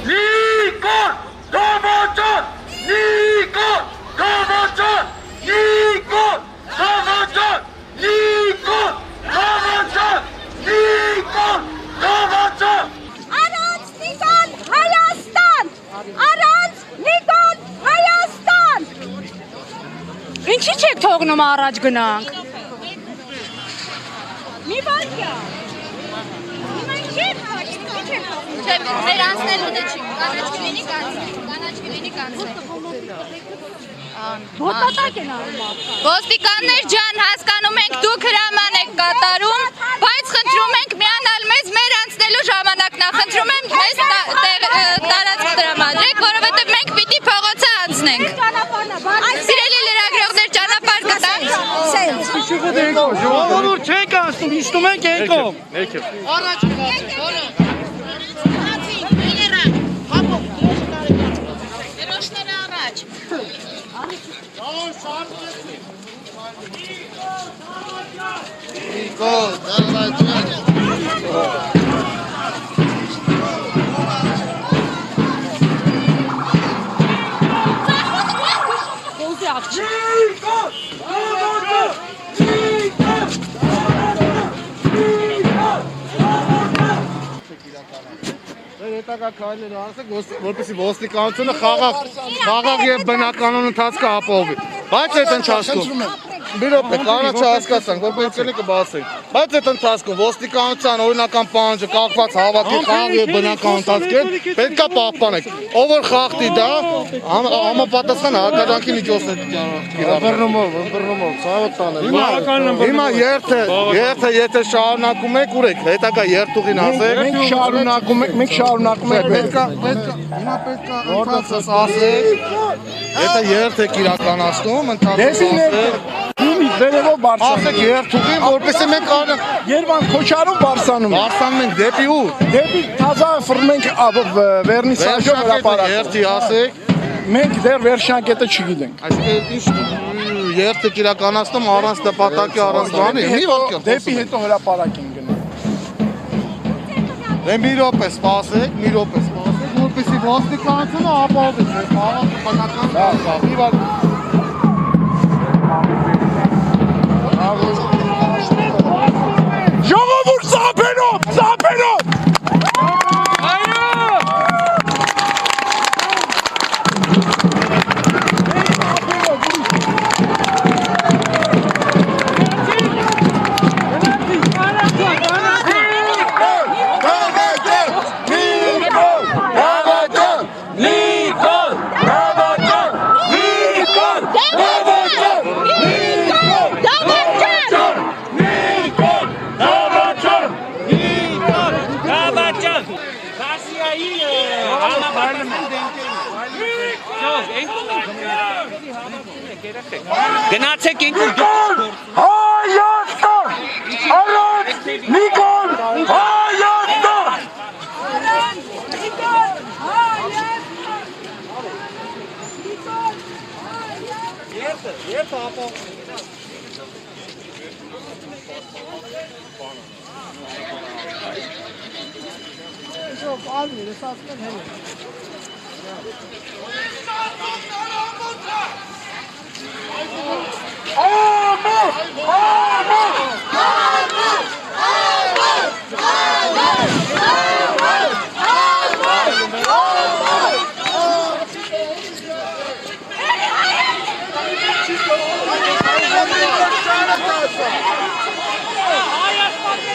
Nikon! Kamacan! Nikon! Kamacan! Nikon! Kamacan! Nikon! Kamacan! Nikon! Kamacan! Aranz Nikon Հայաստան! Aranz Nikon Հայաստան! Ինչի՞ չեք թողնում առաջ գնանք։ Մի վարքյա։ Մեր անցնելուն է չի, կանաչ կլինի կանցնեք։ Ոտատակ են արում ապկան։ Ոստիկաններ ջան, հասկանում ենք դուք հրաման եք կատարում, բայց խնդրում ենք միանալ մեզ մեր անցնելու ժամանակն է, խնդրում եմ մեզ տարածք տրամադրեք, որովհետև մենք պիտի փողոցը անցնենք։ Սիրելի լրագրողներ, ճանապարհ կտանք։ Ժողովուրդ չեք անցնում, իջնում ենք եկող։ Առաջ Երոշները առաջ։ Նիկոլ, դարվաճան։ Խոզի աղջիկ։ Հետագա քայլեր արեցեք, որպեսզի ոստիկանությունը խաղաղ եւ բնականon ընթացքը ապահովի։ Բայց այդ ընթացքում մի րոպե, կանաչ հասկացանք, որ պետք է կբացենք։ Բայց այդ ընթացքում ոստիկանության օրինական պահանջը կապված հավաքի խաղաղ եւ բնական ընթացքին պետք է պահպանենք։ Ով որ խախտի դա, համապատասխան հակադրանքի միջոցներ կիրառենք։ Ցավոտ տանեմ։ Հիմա երթը եթե շարունակում եք, ուրեք, հետագա երթուղին ասեք։ Մենք շարունակում ենք, հիմա պետք է ընթացս ասեք։ Եթե երթ եք իրականացնում, ընթացս ասեք։ Վերևով բարձանում։ Ասեք երթուղին, որպեսզի մենք Երևան Քոչարով բարձանում։ Բարձանում ենք դեպի ուր։ Դեպի Թազա ֆրմենք վերնիսաժով հրապարակ։ Երթի ասեք։ Մենք դեռ վերջնակետը չգիտենք։ Այսինքն ինչ երթ եք իրականացնում առանց նպատակի, առանց բանի։ Դեպի հետո հրապարակ են գնում։ Դե մի րոպե սպասեք, որպեսզի ոստիկանությունը ապահովի խաղաղ բնական խաղ։ Ժողովուրդ ծափերով, ծափերով։ Գնացեք ենք Հայաստան! Արանց Նիկոլ Հայաստան! Երթը ապահով։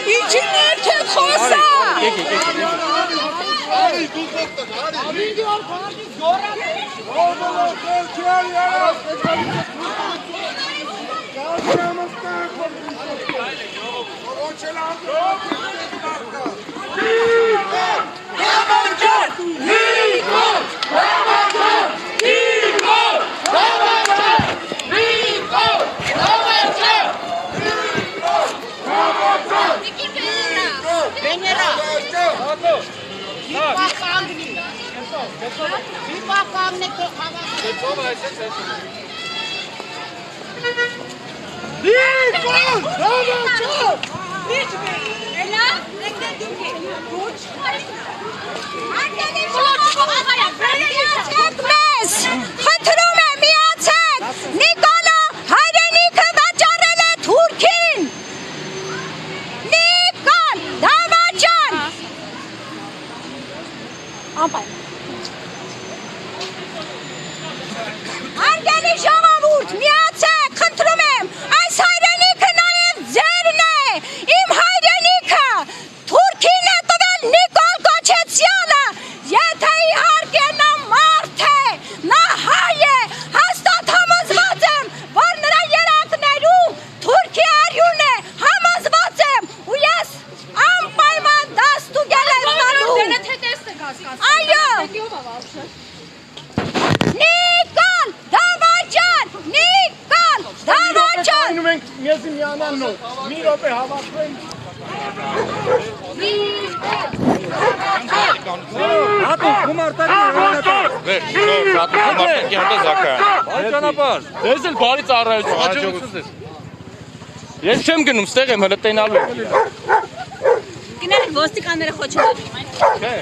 Ինչի՞ներ չեք խոսա։ Խնդրում եմ միացեք, Նիկոլը հայրենիքը վաճառել է Թուրքին։ Նիկոլ, դավաճան։ Հարգելի ժողովուրդ, միացեք, խնդրում եմ, այս հայրենիքը նաև ձերն է, իմ հայրենիքը, Թուրքին է տվել Նիկոլ Կոչեցյանը, եթե իհարկե նա մարդ է, նա հայ է, հաստատ համոզված եմ, որ նրա երակներում Թուրքի արյուն է, համոզված եմ, ու ես անպայման դաստուգել եմ տալու։ Այո։ Նիկոլ, դավաճան, Նիկոլ, դավաճան։ Այնում ենք մեզի միանալնով, մի րոպե հավաքվենք։ Հատու գումարտակի Ճանապարհ։ Դες էլ բարի ծառայություն, հաջողություն ձեզ։ Ես չեմ գնում, ստեղ եմ հələ տենալու։ Գնալ ոստիկանները խոչում են։ Չէ,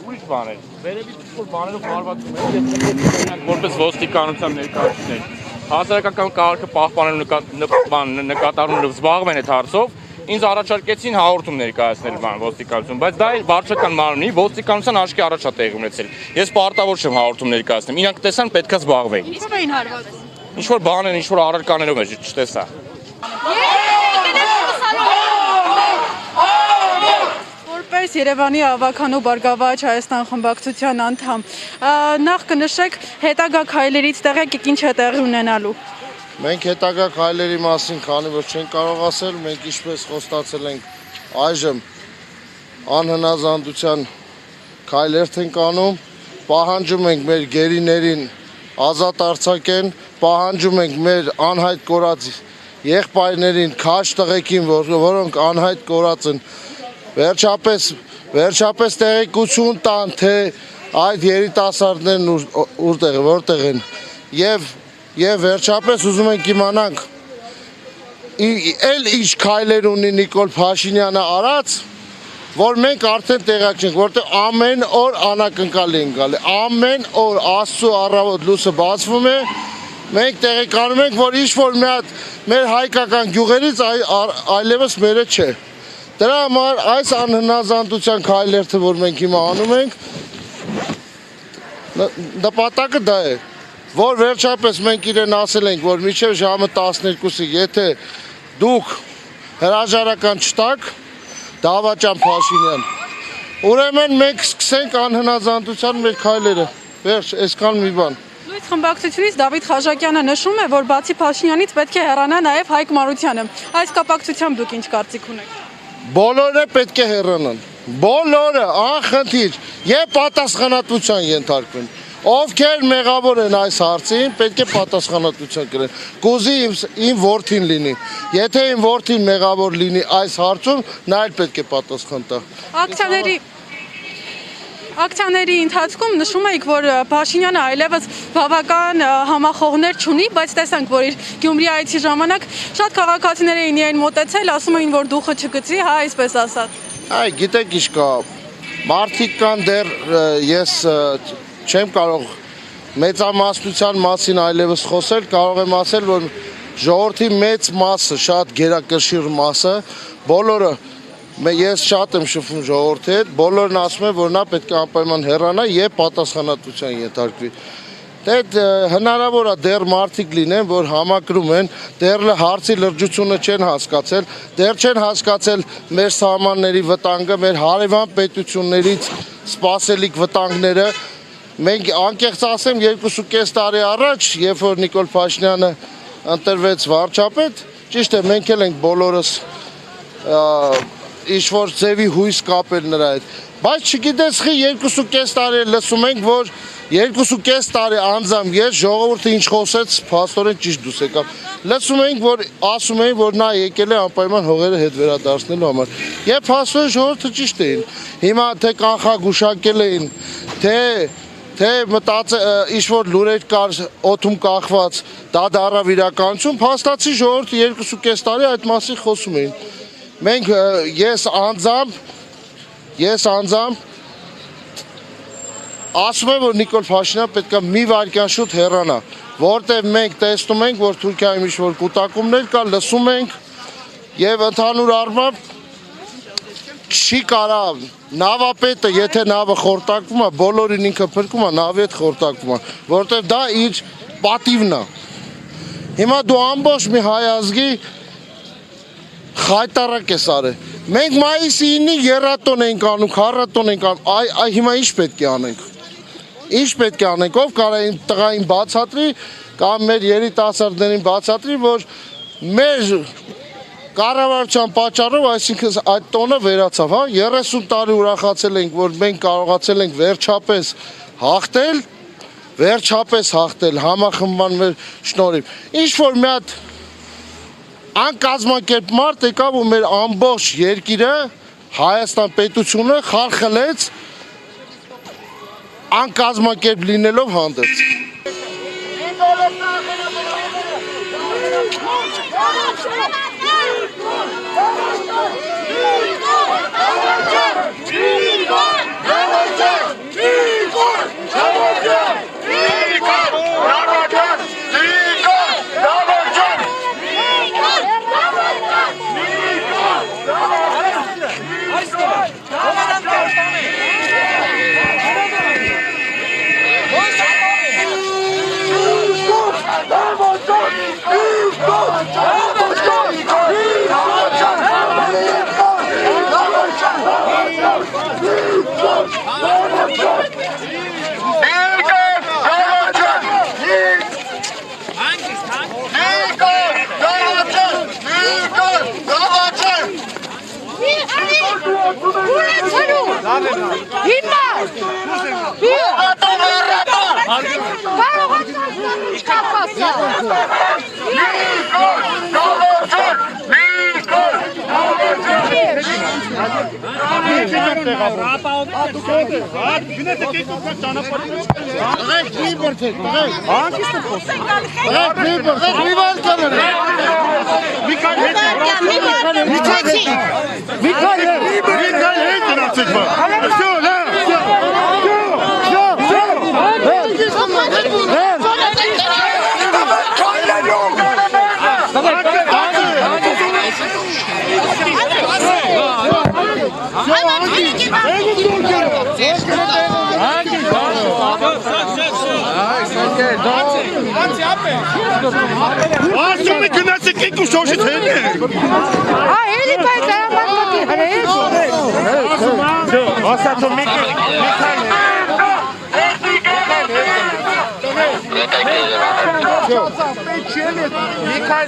ուրիշ բան է։ Վերևից որ բաներով հարվածում են, որպես ոստիկանության ներկայացուցիչ։ Հասարակական կարգը պահպանելու նկատառումներով զբաղվում են այդ հարցով։ Ինձ առաջարկեցին հաղորդում ներկայացնել ոստիկանություն, բայց դա էլ վարչական մարմնի ոստիկանության աչքի առաջ է տեղի ունեցել։ Ես պարտավոր չեմ հաղորդում ներկայացնեմ։ Իրանք տեսան պետքա զբաղվեին։ Ինչու էին հարվածում։ Ինչ որ բան են, ինչ որ առարկաներով է, չտեսա։ Որպես Երևանի ավականու Բարգավաճ Հայաստան խմբակցության անդամ, նախ կնշեք հետագա քայլերից տեղեկ ինչ է տեղի ունենալու։ Մենք հետագա քայլերի մասին, քանի որ չենք կարող ասել, մենք ինչպես խոստացել ենք այժմ անհնազանդության քայլեր ենք անում, պահանջում ենք մեր գերիներին ազատ արձակեն, պահանջում ենք մեր անհայտ կորած եղբայրներին, քաջ տղեկին, որոնք անհայտ կորած են, վերջապես տեղեկություն տան, թե այդ երիտասարդներն որտեղ են եւ վերջապես ուզում ենք իմանանք էլ ինչ քայլեր ունի Նիկոլ Փաշինյանը արած, որ մենք արդեն տեղյակ չենք, որտեղ ամեն օր անակնկալ են գալի, ամեն օր Աստծո առավոտ լույսը բացվում է, մենք տեղեկանում ենք, որ ինչ որ մի հատ մեր հայկական գյուղերից այլևս մերը չէ։ Դրա համար այս անհնազանդության քայլերը, որ մենք հիմա անում ենք, նպատակը դա է, որ վերջապես մենք իրեն ասել ենք, որ մինչև ժամը 12-ը, եթե դուք հրաժարական չտաք, Դավաճան Փաշինյան, ուրեմն մենք սկսենք անհնազանդության մեր քայլերը, վերջ, այսքան մի բան։ Լույս խմբակցությունից Դավիթ Խաչատյանը նշում է, որ բացի Փաշինյանից պետք է հեռանա նաև Հայկ Մարությանը։ Այս կապակցությամբ դուք ինչ կարծիք ունեք։ Բոլորը պետք է հեռանան, բոլորը, անխնդիր, եւ պատասխանատվության ենթարկվեն։ Ովքեր մեղավոր են այս հարցին, պետք է պատասխանատվության կրեն։ Կուզի իմ որդին լինի։ Եթե իմ որդին մեղավոր լինի այս հարցում, նա էլ պետք է պատասխան տա։ Ակցիաների ընթացքում նշում եք, որ Փաշինյանը այլևս բավական համախոհներ չունի, բայց տեսանք, որ իր Գյումրի այցի ժամանակ շատ քաղաքացիներ էին իրեն մոտեցել, ասում էին, որ դուխը չգցի, հա, այսպես ասած։ Այ, գիտեք ինչ կա, մարդիկ կան դեռ ես չեմ կարող մեծամասնության մասին այլևս խոսել, կարող եմ ասել, որ ժողովրդի մեծ մասը, շատ գերակշիռ մասը, բոլորը ես շատ եմ շփվում ժողովրդի հետ, բոլորն ասում են, որ նա պետք է անպայման հեռանա եւ պատասխանատվության ենթարկվի։ Դե հնարավոր է դեռ մարդիկ լինեն, որ համակրում են, դեռ հարցի լրջությունը չեն հասկացել, դեռ չեն հասկացել մեր սահմանների վտանգը, մեր հարևան պետություններից սպասելիք վտանգները։ Մենք անկեղծ ասեմ 2.5 տարի առաջ, երբ որ Նիկոլ Փաշինյանը ընտրվեց վարչապետ, ճիշտ է, մենք էլ ենք բոլորս ինչ-որ ձևի հույս կապել նրա հետ, բայց չգիտես խի 2.5 տարի լսում ենք, որ 2.5 տարի անձամբ ես ժողովուրդը ինչ խոսեց, փաստորեն ճիշտ դուս եկավ։ Լսում ենք, որ ասում էին, որ նա եկել է անպայման հողերը հետ վերադարձնելու համար։ Եվ փաստորեն ժողովուրդը ճիշտ էին։ Հիմա թե կանխագուշակել էին, թե ինչ-որ լուրեր կար օդում կախված, դա դառավ իրականություն, փաստացի ժողովուրդը 2.5 տարի այդ մասին խոսում էին։ Մենք ես անձամբ ասում եմ, որ Նիկոլ Փաշինյանը պետք է մի վայրկյան շուտ հեռանա, որտեղ մենք տեսնում ենք, որ Թուրքիայում ինչ-որ կուտակումներ կա, լսում ենք եւ ընդհանուր առմամբ չի կարա նավապետը, եթե նավը խորտակվում է, բոլորին ինքը փրկում է, նավի հետ խորտակվում է, որտեղ դա իր պատիվն է։ Հիմա դու ամբողջ մի հայ ազգի խայտարակ ես արել։ Մենք մայիսի 9-ի երաթոն ենք անում, քառատոն ենք անում, հիմա ինչ պետք է անենք։ Ինչ պետք է անենք, ով կարա իմ տղային բացատրի, կամ մեր երիտասարդներին բացատրի, որ մեր կառավարության պատճառով, այսինքն այդ տոնը վերացավ, հա, 30 տարի ուրախացել ենք, որ մենք կարողացել ենք վերջապես հաղթել համախմբման մեր շնորհիվ։ Ինչ որ մի հատ անկազմակերպ մարդ եկավ ու մեր ամբողջ երկիրը, Հայաստան պետությունը խարխլեց անկազմակերպ լինելով հանդերձ։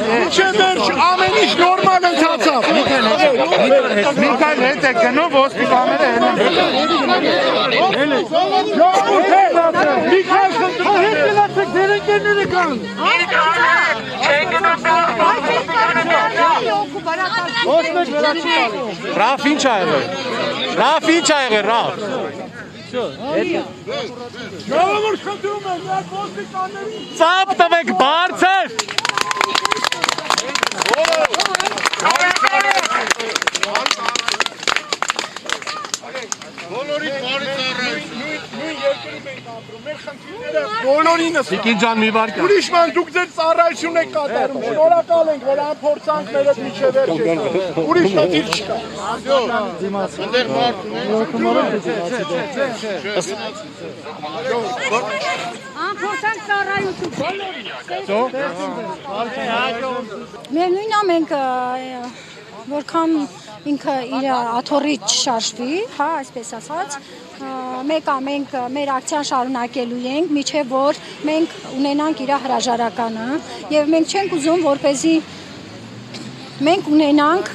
Ամեն ինչ նորմալ ընթացավ։ Միքայել հետ է գնում ոսպիտալները Միքայել հետ գնացեք դեր ընկերները կան։ Ռաֆ ինչ ա եղել։ Ռաֆ ինչ ա եղել, Ռաֆ։ Ժողովուրդ խնդրում եմ, այդ ոսպիտալներին Ծափ տվեք բարձր։ բոլորինս Տիկին ջան մի վարքա։ Ուրիշ ման դուք ձեր ծառայություն եք կատարում, շնորհակալ ենք, որ ամփորձանք մերը միջև վերջ եք։ Ուրիշ խնդիր չկա։ Ամփորձանք ծառայություն Միևնույն է մենք որքան ինքը իր աթոռից չշարժվի, հա, այսպես ասած, մենք մեր ակցիան շարունակելու ենք, միջև որ մենք ունենանք իր հրաժարականը եւ մենք չենք ուզում որպեսզի մենք ունենանք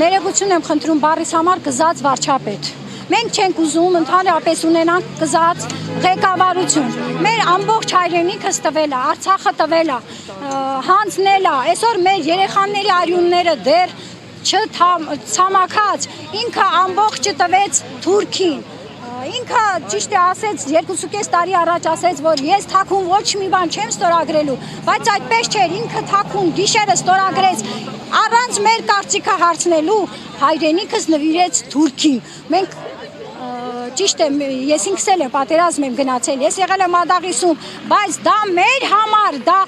ներողություն եմ խնդրում բառիս համար գզած վարչապետ Մենք չենք ուզում ընդհանրապես ունենանք գզած ղեկավարություն։ Մեր ամբողջ հայրենիքը տվել է, Արցախը տվել է, հանձնել է, այսօր մեր երեխաների արյունները դեռ չցամաքած, ինքը ամբողջը տվեց Թուրքին։ Ինքը ճիշտ է ասեց 2.5 տարի առաջ ասեց, որ ես թաքուն ոչ մի բան չեմ ստորագրելու, բայց այդպես չէր, ինքը թաքուն գիշերը ստորագրեց առանց մեր կարծիքը հարցնելու հայրենիքս նվիրեց Թուրքին։ Մենք ճիշտ է, ես ինքս էլ պատերազմ եմ գնացել, ես եղել եմ Ադաղիսում, բայց դա մեր համար, դա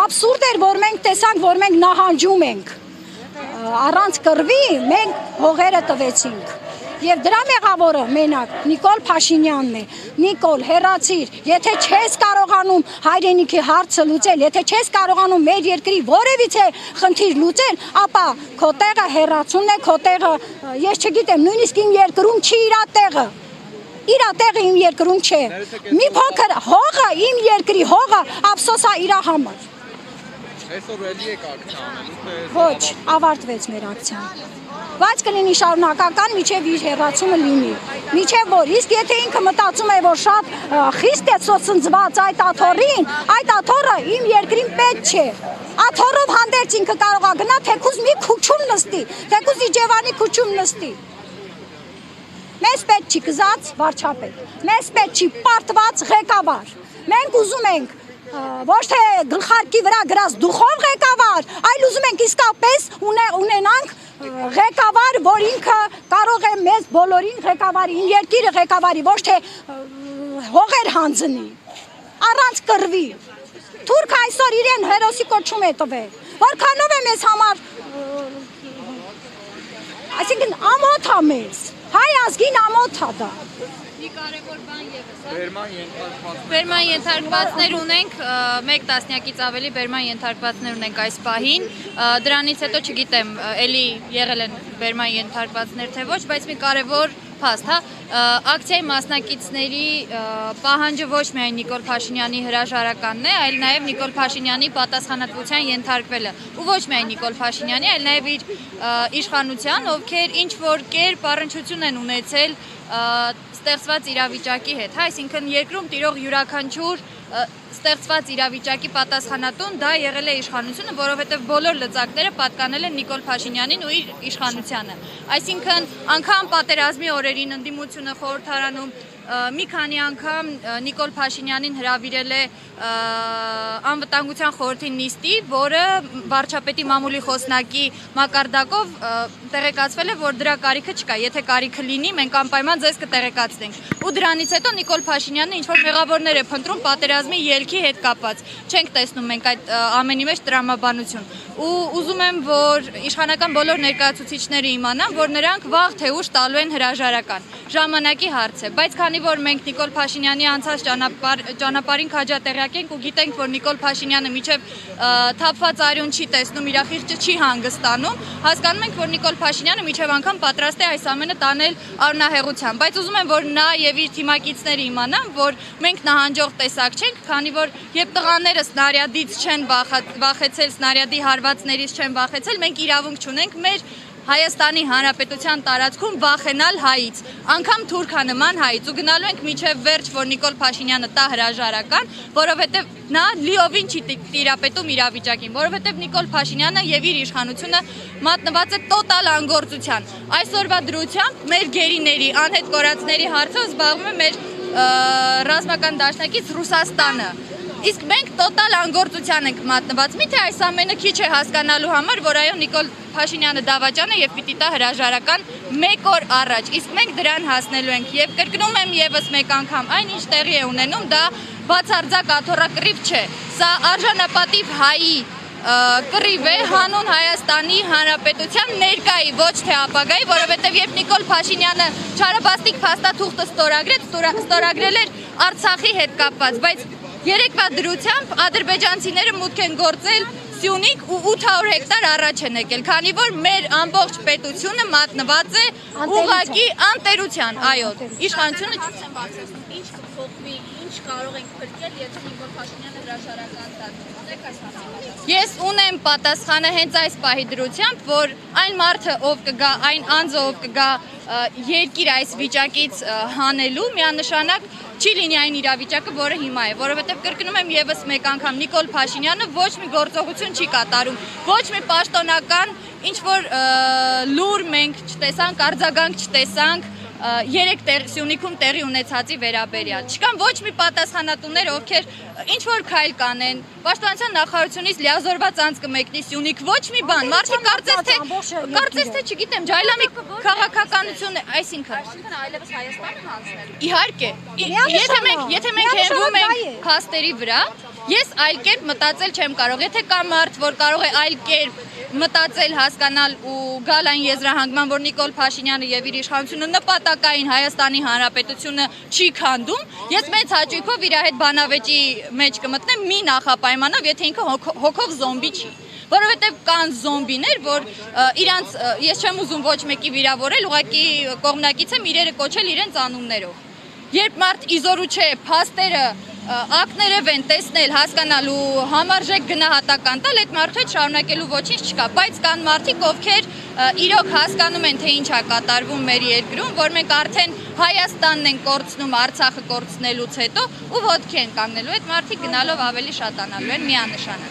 աբսուրդ էր, որ մենք տեսանք, որ մենք նահանջում ենք։ Առանց կռվի մենք հողերը տվեցինք։ Եվ դրա մեղավորը մենակ Նիկոլ Փաշինյանն է։ Նիկոլ, հեռացիր, եթե չես կարողանում հայրենիքի հարցը լուծել, եթե չես կարողանում մեր երկրի որևիցե խնդիր լուծել, ապա քո տեղը հեռացումն է, քո տեղը, ես չգիտեմ, նույնիսկ իմ երկրում չի իր տեղը։ Իր տեղը իմ երկրում չէ։ Մի փոքր հողը, իմ երկրի հողը ափսոսա իր համար։ Այսօր էլի եք ակցիան։ Ոչ, ավարտվեց մեր ակցիան։ Բայց կլինի շարունակական, միջև իր հեռացումը լինի։ Միջև որ, իսկ եթե ինքը մտածում է, որ շատ խիստ է սոցնձված այդ աթոռին, այդ աթոռը իմ երկրին պետք չէ։ Աթոռով հանդերձ ինքը կարող է գնա, թեկուզ մի քուչում նստի, թեկուզ Իջևանի քուչում նստի։ Մեզ պետք չի գզած վարչապետ, մեզ պետք չի պարտված ղեկավար։ Մենք ուզում ենք ոչ թե գլխարկի վրա գրած դուխով ղեկավար, այլ ուզում ենք իսկապես ունենանք ղեկավար, որ ինքը կարող է մեզ բոլորին ղեկավարի, երկիրը ղեկավարի, ոչ թե հողեր հանձնի, առանց կռվի։ Թուրքը այսօր իրեն հերոսի կոչում է տվել, որքանով է մեզ համար, այսինքն ամոթ է մեզ, հայ ազգին ամոթ է դա։ Մի կարևոր բան ևս բերման ենթարկվածներ ունենք, մեկ տասնյակից ավելի բերման ենթարկվածներ ունենք այս պահին, դրանից հետո չգիտեմ, էլի եղել են բերման ենթարկվածներ թե ոչ, բայց մի կարևոր փաստ, ակցիայի մասնակիցների պահանջը ոչ միայն Նիկոլ Փաշինյանի հրաժարականն է, այլ նաև Նիկոլ Փաշինյանի պատասխանատվության ենթարկվելը, ու ոչ միայն Նիկոլ Փաշինյանի, այլ նաև իր իշխանության, ովքեր ինչ որ կերպ առնչություն են ունեցել ստեղծված իրավիճակի հետ, այսինքն երկրում տիրող յուրաքանչյուր ստեղծված իրավիճակի պատասխանատուն դա եղել է իշխանությունը, որովհետև բոլոր լծակները պատկանել են Նիկոլ Փաշինյանին ու իր իշխանությանը։ Այսինքն անգամ պատերազմի օրերին ընդդիմությունը խորհրդարանում մի քանի անգամ Նիկոլ Փաշինյանին հրավիրել է անվտանգության խորհրդի նիստի, որը վարչապետի մամուլի խոսնակի մակարդակով տեղեկացվել է, որ դրա կարիքը չկա, եթե կարիքը լինի, մենք անպայման ձեզ կտեղեկացնենք։ Ու դրանից հետո Նիկոլ Փաշինյանը ինչ-որ մեղավորներ է փնտրում պատերազմի ելքի հետ կապված։ Չենք տեսնում մենք այդ ամենի մեջ տրամաբանություն։ Ու ուզում եմ, որ իշխանական բոլոր ներկայացուցիչները իմանան, որ նրանք վաղ թե ուշ տալու են հրաժարական։ Ժամանակի հարց է, բայց քանի որ մենք Նիկոլ Փաշինյանի անցած ճանապարհին քաջատեղյակ ենք ու գիտենք, որ Նիկոլ Փաշինյանը միջև թափված արյուն չի տեսնում, իր խիղճը չի հանգստանում, հասկանում ենք, որ Նիկոլ Փաշինյանը միջև անգամ պատրաստ է այս ամենը տանել արունահեղությամբ, բայց ուզում եմ, որ նա եւ իր թիմակիցները իմանան, որ մենք նահանջող տեսակ չենք, քանի որ երբ տղաները սնարյադից չեն վախեցել, սնարյադի հարվածներից չեն վախեցել, մենք իրավունք չունենք մեր Հայաստանի Հանրապետության տարածքում վախենալ հայից, անգամ թուրքանման հայից ու գնալու ենք միջև վերջ, որ Նիկոլ Փաշինյանը տա հրաժարական, որովհետև նա լիովին չի տիրապետում իրավիճակին, որովհետև Նիկոլ Փաշինյանը եւ իր իշխանությունը մատնված է տոտալ անգործության։ Այսօրվա դրությամբ մեր գերիների, անհետ կորածների հարցով զբաղվում է մեր ռազմական դաշնակից Ռուսաստանը։ Իսկ մենք տոտալ անգործության ենք մատնված, միթե այս ամենը քիչ է հասկանալու համար, որ այո Նիկոլ Փաշինյանը դավաճան է եւ պիտի տա հրաժարական մեկ օր առաջ, իսկ մենք դրան հասնելու ենք եւ կրկնում եմ եւս մեկ անգամ, այնինչ տեղի է ունենում, դա բացարձակ աթոռակռիվ չէ, սա արժանապատիվ հայի կռիվ է հանուն Հայաստանի Հանրապետության ներկայի, ոչ թե ապագայի, որովհետև երբ Նիկոլ Փաշինյանը չարաբաստիկ փաստաթուղթը ստորագրել էր Արցախի հետ կապված, բայց երեկվա դրությամբ ադրբեջանցիները մուտք են գործել Սյունիք ու 800 հեկտար առաջ են եկել, քանի որ մեր ամբողջ պետությունը մատնված է ուղղակի անտերության, այո, իշխանությունը չեն բացեցնում, ինչ կփոխվի, ինչ կարող ենք փրկել, եթե Նիկոլ Փաշինյանը հրաժարական տա։ Ես ունեմ պատասխանը հենց այս պահի դրությամբ, որ այն մարդը, ով կգա, այն անձը, ով կգա երկիր այս վիճակից հանելու, միանշանակ չի լինի այն իրավիճակը, որը հիմա է, որովհետև կրկնում եմ եւս մեկ անգամ, Նիկոլ Փաշինյանը ոչ մի գործողություն չի կատարում, ոչ մի պաշտոնական ինչ որ լուր մենք չտեսանք, արձագանք չտեսանք Սյունիքում տեղի ունեցածի վերաբերյալ։ Չկան ոչ մի պատասխանատուներ, ովքեր ինչ որ քայլ կանեն, Պաշտպանության նախարարությունից լիազորված անձ կմեկնի Սյունիք, ոչ մի բան, մարդիկ կարծես թե չգիտեմ, ջայլամի քաղաքականություն, այսինքն այլևս Հայաստանը հանձնելու։ Իհարկե, եթե մենք հենվում ենք փաստերի վրա, ես այլ կերպ մտածել չեմ կարող։ Եթե կա մարդ, որ կարող է այլ կերպ մտածել, հասկանալ ու գալ այն եզրահանգման, որ Նիկոլ Փաշինյանը եւ իր իշխանությունը նպատակային Հայաստանի Հանրապետությունը չի քանդում, ես մեծ հաճույքով իր հետ բանավեճի մեջ կմտնեմ մի նախապայմանով, եթե ինքը հոգով զոմբի չի։ Որովհետև կան զոմբիներ, որ իրանց ես չեմ ուզում ոչ մեկի վիրավորել, ուղղակի կողմնակից եմ իրերը կոչել իրենց անուններով։ Երբ մարդ իզորու չէ, փաստերը ակներև են տեսնել, հասկանալու համարժեք գնահատական տալ, այդ մարդու հետ շարունակելու ոչինչ չկա, բայց կան մարդիկ, ովքեր իրոք հասկանում են, թե ինչ է կատարվում մեր երկրում, որ մենք արդեն Հայաստանն են կորցնում Արցախը կորցնելուց հետո ու ոտքի են կանգնելու, այդ մարդիկ գնալով ավելի շատանալու են միանշանակ։